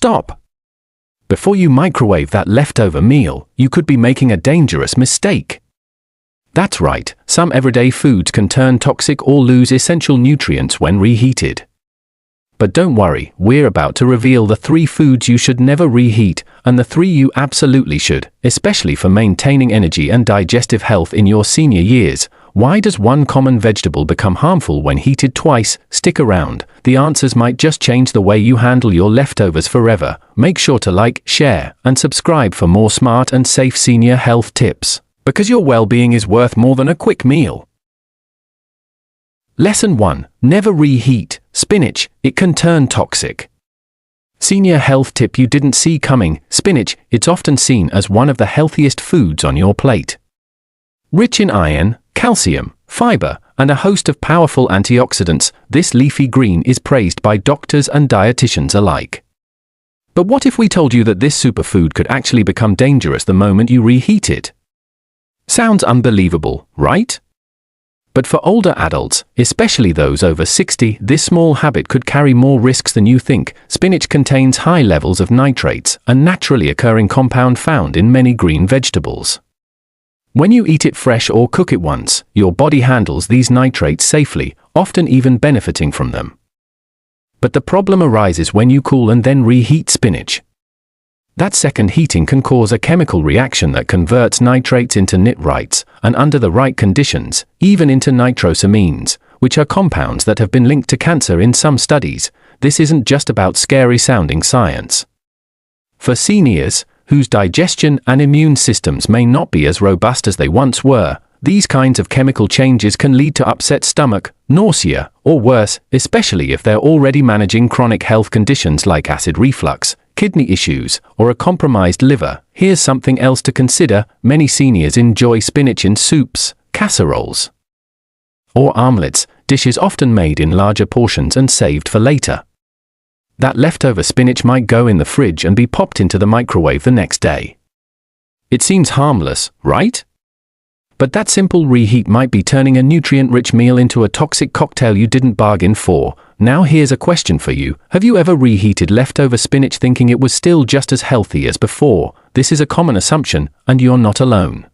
Stop! Before you microwave that leftover meal, you could be making a dangerous mistake. That's right, some everyday foods can turn toxic or lose essential nutrients when reheated. But don't worry, we're about to reveal the 3 foods you should never reheat, and the 3 you absolutely should, especially for maintaining energy and digestive health in your senior years. Why does one common vegetable become harmful when heated twice? Stick around, the answers might just change the way you handle your leftovers forever. Make sure to like, share, and subscribe for more smart and safe senior health tips, because your well-being is worth more than a quick meal. Lesson 1. Never reheat. Spinach, it can turn toxic. Senior health tip you didn't see coming. Spinach, it's often seen as one of the healthiest foods on your plate. Rich in iron, calcium, fiber, and a host of powerful antioxidants, this leafy green is praised by doctors and dietitians alike. But what if we told you that this superfood could actually become dangerous the moment you reheat it? Sounds unbelievable, right? But for older adults, especially those over 60, this small habit could carry more risks than you think. Spinach contains high levels of nitrates, a naturally occurring compound found in many green vegetables. When you eat it fresh or cook it once, your body handles these nitrates safely, often even benefiting from them. But the problem arises when you cool and then reheat spinach. That second heating can cause a chemical reaction that converts nitrates into nitrites, and under the right conditions, even into nitrosamines, which are compounds that have been linked to cancer in some studies. This isn't just about scary-sounding science. For seniors, whose digestion and immune systems may not be as robust as they once were, these kinds of chemical changes can lead to upset stomach, nausea, or worse, especially if they're already managing chronic health conditions like acid reflux, kidney issues, or a compromised liver. Here's something else to consider. Many seniors enjoy spinach in soups, casseroles, or omelets, dishes often made in larger portions and saved for later. That leftover spinach might go in the fridge and be popped into the microwave the next day. It seems harmless, right? But that simple reheat might be turning a nutrient-rich meal into a toxic cocktail you didn't bargain for. Now here's a question for you. Have you ever reheated leftover spinach thinking it was still just as healthy as before? This is a common assumption, and you're not alone.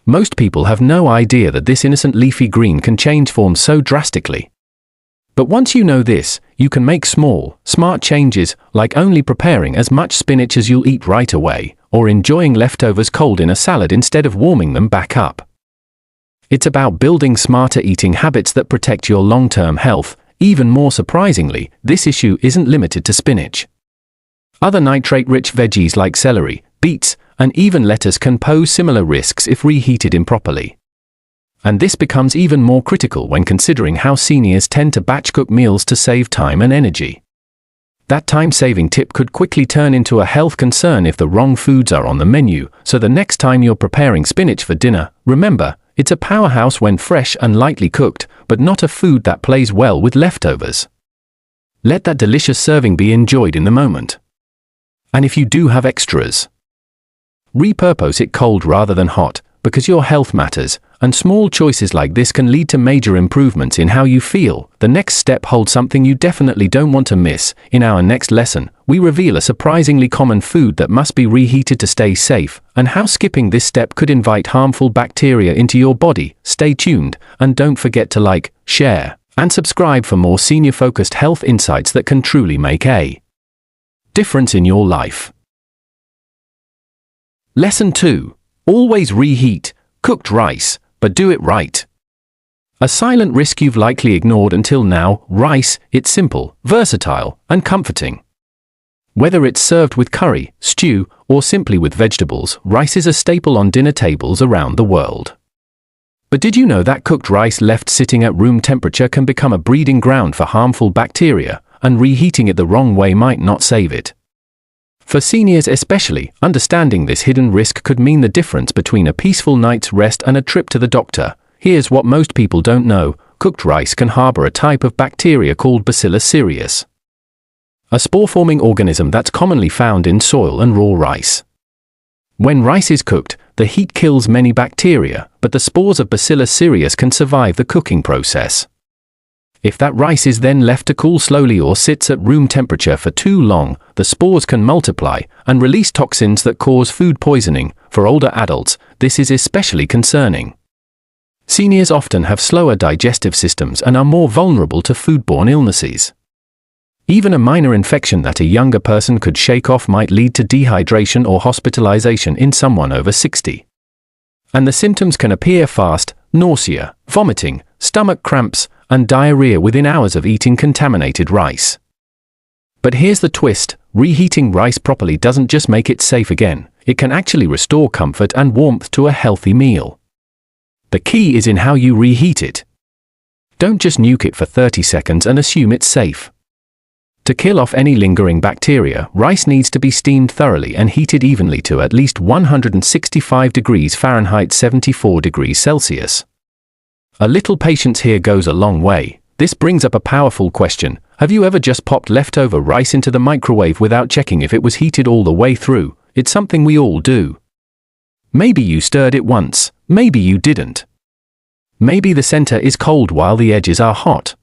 Most people have no idea that this innocent leafy green can change form so drastically. But once you know this, you can make small, smart changes, like only preparing as much spinach as you'll eat right away, or enjoying leftovers cold in a salad instead of warming them back up. It's about building smarter eating habits that protect your long-term health. Even more surprisingly, this issue isn't limited to spinach. Other nitrate-rich veggies like celery, beets, and even lettuce can pose similar risks if reheated improperly. And this becomes even more critical when considering how seniors tend to batch cook meals to save time and energy. That time-saving tip could quickly turn into a health concern if the wrong foods are on the menu, so the next time you're preparing spinach for dinner, remember, it's a powerhouse when fresh and lightly cooked, but not a food that plays well with leftovers. Let that delicious serving be enjoyed in the moment. And if you do have extras, repurpose it cold rather than hot, because your health matters, and small choices like this can lead to major improvements in how you feel. The next step holds something you definitely don't want to miss. In our next lesson, we reveal a surprisingly common food that must be reheated to stay safe, and how skipping this step could invite harmful bacteria into your body. Stay tuned, and don't forget to like, share, and subscribe for more senior-focused health insights that can truly make a difference in your life. Lesson 2. Always reheat cooked rice, but do it right. A silent risk you've likely ignored until now. Rice, it's simple, versatile, and comforting. Whether it's served with curry, stew, or simply with vegetables, rice is a staple on dinner tables around the world. But did you know that cooked rice left sitting at room temperature can become a breeding ground for harmful bacteria, and reheating it the wrong way might not save it? For seniors especially, understanding this hidden risk could mean the difference between a peaceful night's rest and a trip to the doctor. Here's what most people don't know. Cooked rice can harbor a type of bacteria called Bacillus cereus, a spore-forming organism that's commonly found in soil and raw rice. When rice is cooked, the heat kills many bacteria, but the spores of Bacillus cereus can survive the cooking process. If that rice is then left to cool slowly or sits at room temperature for too long, the spores can multiply and release toxins that cause food poisoning. For older adults, this is especially concerning. Seniors often have slower digestive systems and are more vulnerable to foodborne illnesses. Even a minor infection that a younger person could shake off might lead to dehydration or hospitalization in someone over 60. And the symptoms can appear fast: nausea, vomiting, stomach cramps, and diarrhea within hours of eating contaminated rice. But here's the twist: reheating rice properly doesn't just make it safe again, it can actually restore comfort and warmth to a healthy meal. The key is in how you reheat it. Don't just nuke it for 30 seconds and assume it's safe. To kill off any lingering bacteria, rice needs to be steamed thoroughly and heated evenly to at least 165 degrees Fahrenheit 74 degrees Celsius. A little patience here goes a long way. This brings up a powerful question. Have you ever just popped leftover rice into the microwave without checking if it was heated all the way through? It's something we all do. Maybe you stirred it once, maybe you didn't. Maybe the center is cold while the edges are hot.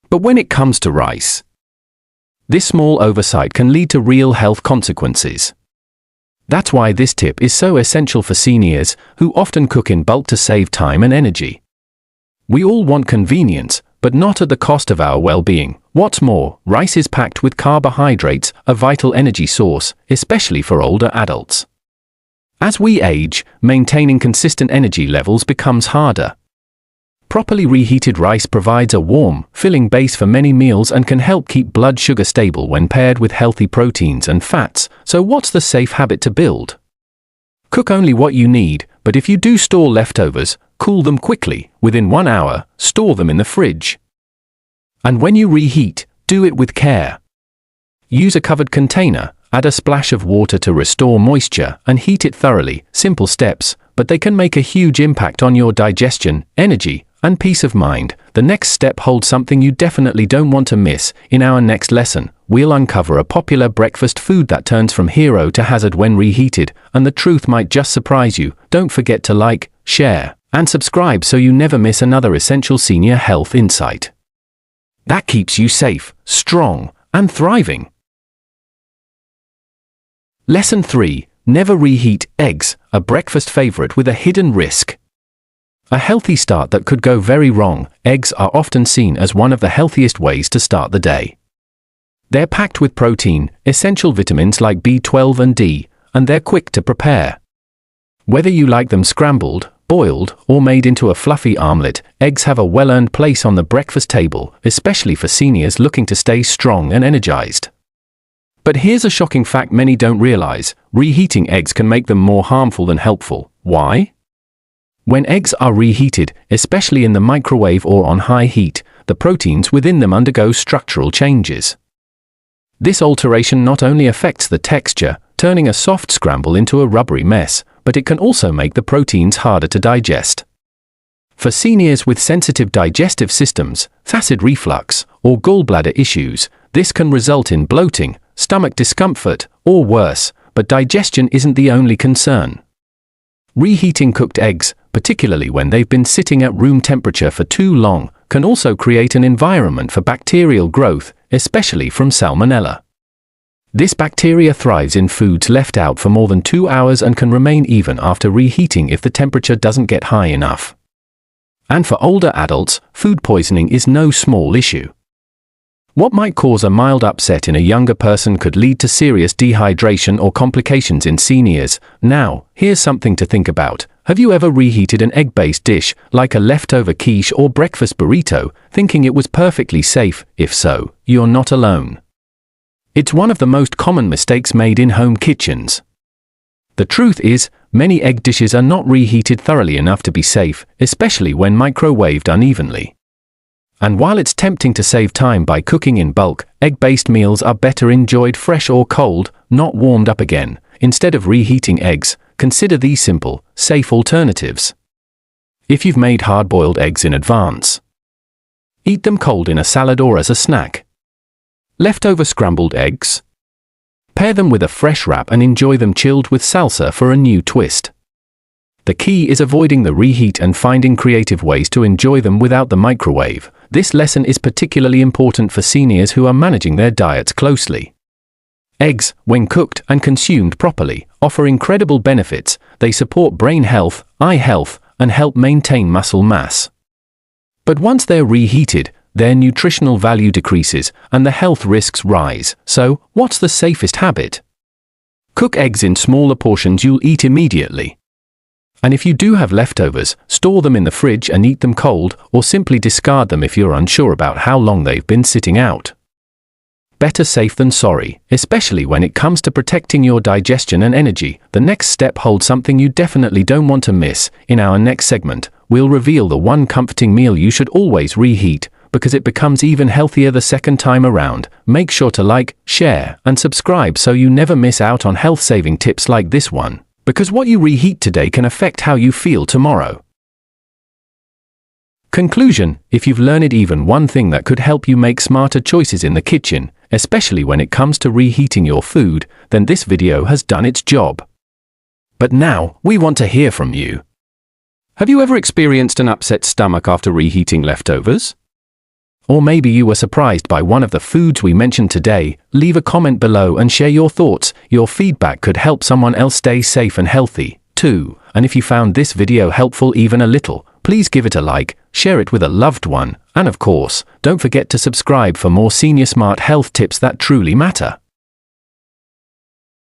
But when it comes to rice, this small oversight can lead to real health consequences. That's why this tip is so essential for seniors who often cook in bulk to save time and energy. We all want convenience, but not at the cost of our well-being. What's more, rice is packed with carbohydrates, a vital energy source, especially for older adults. As we age, maintaining consistent energy levels becomes harder. Properly reheated rice provides a warm, filling base for many meals and can help keep blood sugar stable when paired with healthy proteins and fats. So what's the safe habit to build? Cook only what you need, but if you do store leftovers, cool them quickly. Within 1 hour, store them in the fridge. And when you reheat, do it with care. Use a covered container, add a splash of water to restore moisture, and heat it thoroughly. Simple steps, but they can make a huge impact on your digestion, energy, and peace of mind. The next step holds something you definitely don't want to miss. In our next lesson, we'll uncover a popular breakfast food that turns from hero to hazard when reheated, and the truth might just surprise you. Don't forget to like, share, and subscribe so you never miss another essential senior health insight that keeps you safe, strong, and thriving. Lesson 3. Never reheat eggs, a breakfast favorite with a hidden risk. A healthy start that could go very wrong. Eggs are often seen as one of the healthiest ways to start the day. They're packed with protein, essential vitamins like B12 and D, and they're quick to prepare. Whether you like them scrambled, boiled, or made into a fluffy omelette, eggs have a well-earned place on the breakfast table, especially for seniors looking to stay strong and energized. But here's a shocking fact many don't realize: reheating eggs can make them more harmful than helpful. Why? When eggs are reheated, especially in the microwave or on high heat, the proteins within them undergo structural changes. This alteration not only affects the texture, turning a soft scramble into a rubbery mess, but it can also make the proteins harder to digest. For seniors with sensitive digestive systems, acid reflux, or gallbladder issues, this can result in bloating, stomach discomfort, or worse, but digestion isn't the only concern. Reheating cooked eggs, particularly when they've been sitting at room temperature for too long, can also create an environment for bacterial growth, especially from Salmonella. This bacteria thrives in foods left out for more than 2 hours and can remain even after reheating if the temperature doesn't get high enough. And for older adults, food poisoning is no small issue. What might cause a mild upset in a younger person could lead to serious dehydration or complications in seniors. Now, here's something to think about. Have you ever reheated an egg-based dish, like a leftover quiche or breakfast burrito, thinking it was perfectly safe? If so, you're not alone. It's one of the most common mistakes made in home kitchens. The truth is, many egg dishes are not reheated thoroughly enough to be safe, especially when microwaved unevenly. And while it's tempting to save time by cooking in bulk, egg-based meals are better enjoyed fresh or cold, not warmed up again. Instead of reheating eggs, consider these simple, safe alternatives. If you've made hard-boiled eggs in advance, eat them cold in a salad or as a snack. Leftover scrambled eggs? Pair them with a fresh wrap and enjoy them chilled with salsa for a new twist. The key is avoiding the reheat and finding creative ways to enjoy them without the microwave. this lesson is particularly important for seniors who are managing their diets closely. Eggs, when cooked and consumed properly, offer incredible benefits. They support brain health, eye health, and help maintain muscle mass. But once they're reheated, their nutritional value decreases and the health risks rise. So, what's the safest habit? Cook eggs in smaller portions you'll eat immediately. And if you do have leftovers, store them in the fridge and eat them cold, or simply discard them if you're unsure about how long they've been sitting out. Better safe than sorry, especially when it comes to protecting your digestion and energy. The next step holds something you definitely don't want to miss. In our next segment, we'll reveal the one comforting meal you should always reheat, because it becomes even healthier the second time around. Make sure to like, share, and subscribe so you never miss out on health-saving tips like this one, because what you reheat today can affect how you feel tomorrow. Conclusion: if you've learned even one thing that could help you make smarter choices in the kitchen, especially when it comes to reheating your food, then this video has done its job. But now, we want to hear from you. Have you ever experienced an upset stomach after reheating leftovers? Or maybe you were surprised by one of the foods we mentioned today. Leave a comment below and share your thoughts. Your feedback could help someone else stay safe and healthy, too. And if you found this video helpful even a little, please give it a like, share it with a loved one, and of course, don't forget to subscribe for more senior smart health tips that truly matter.